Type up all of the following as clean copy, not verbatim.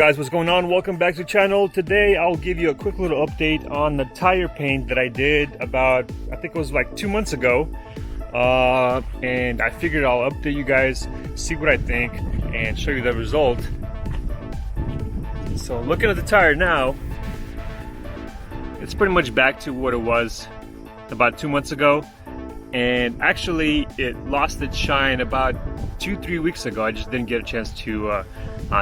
Guys, what's going on? Welcome back to the channel. Today I'll give you a quick little update on the tire paint that I did about, I think it was like 2 months ago, and I figured I'll update you guys, see what I think, and show you the result. So looking at the tire now, it's pretty much back to what it was about 2 months ago, and actually it lost its shine about 2-3 weeks ago. I just didn't get a chance to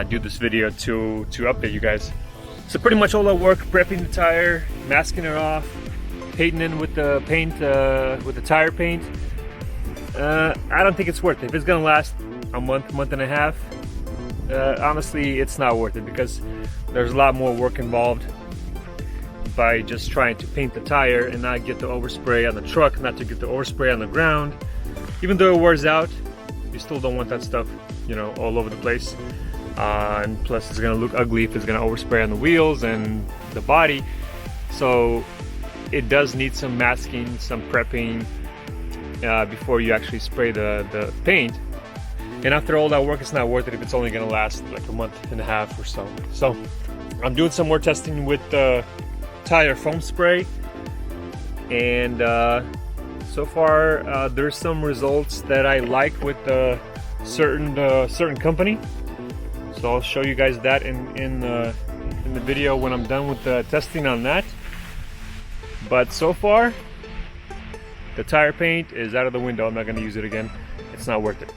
do this video to update you guys. So pretty much all that work, prepping the tire, masking it off, painting in with the paint, with the tire paint, I don't think it's worth it. If it's gonna last a month and a half, honestly it's not worth it, because there's a lot more work involved by just trying to paint the tire and not get the overspray on the truck, not to get the overspray on the ground. Even though it wears out, you still don't want that stuff, you know, all over the place. And plus it's gonna look ugly if it's gonna overspray on the wheels and the body. So it does need some masking, some prepping before you actually spray the paint. And after all that work, it's not worth it if it's only gonna last like a month and a half or so. So I'm doing some more testing with the tire foam spray, and so far there's some results that I like with the certain company. So I'll show you guys that in the video when I'm done with the testing on that. But so far, the tire paint is out of the window. I'm not going to use it again. It's not worth it.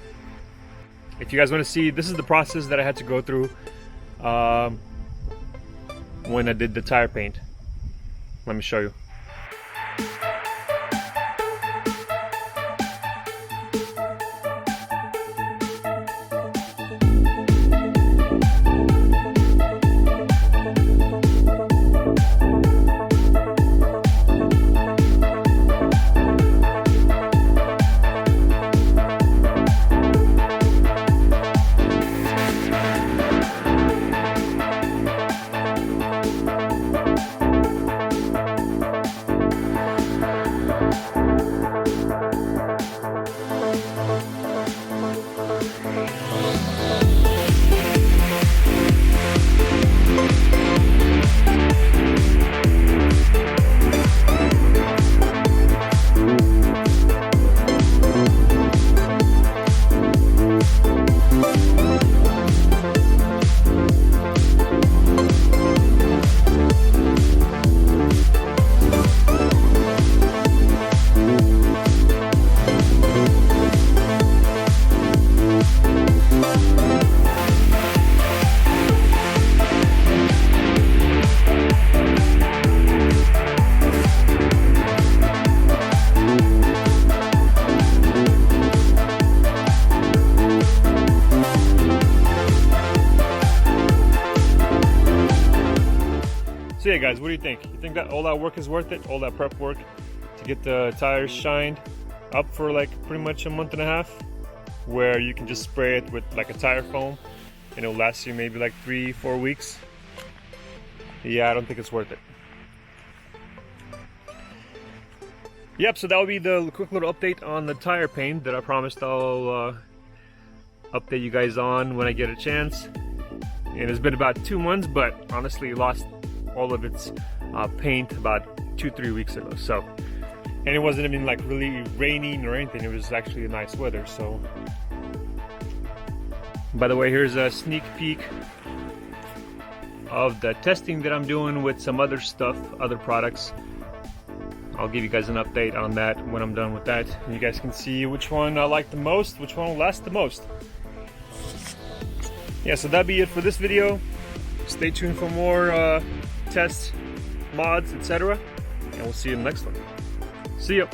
If you guys want to see, this is the process that I had to go through when I did the tire paint. Let me show you. So yeah guys, what do you think? You think that all that work is worth it? All that prep work to get the tires shined up for like pretty much a month and a half, where you can just spray it with like a tire foam and it'll last you maybe like 3-4 weeks? Yeah, I don't think it's worth it. Yep, so that will be the quick little update on the tire paint that I promised I'll update you guys on when I get a chance. And it's been about 2 months, but honestly it lost all of its paint about 2-3 weeks ago. So, and it wasn't even like really raining or anything. It was actually a nice weather. So, by the way, here's a sneak peek of the testing that I'm doing with some other stuff, other products. I'll give you guys an update on that when I'm done with that. And you guys can see which one I like the most, which one will last the most. Yeah, so that'll be it for this video. Stay tuned for more tests, mods, etc. And we'll see you in the next one. See ya.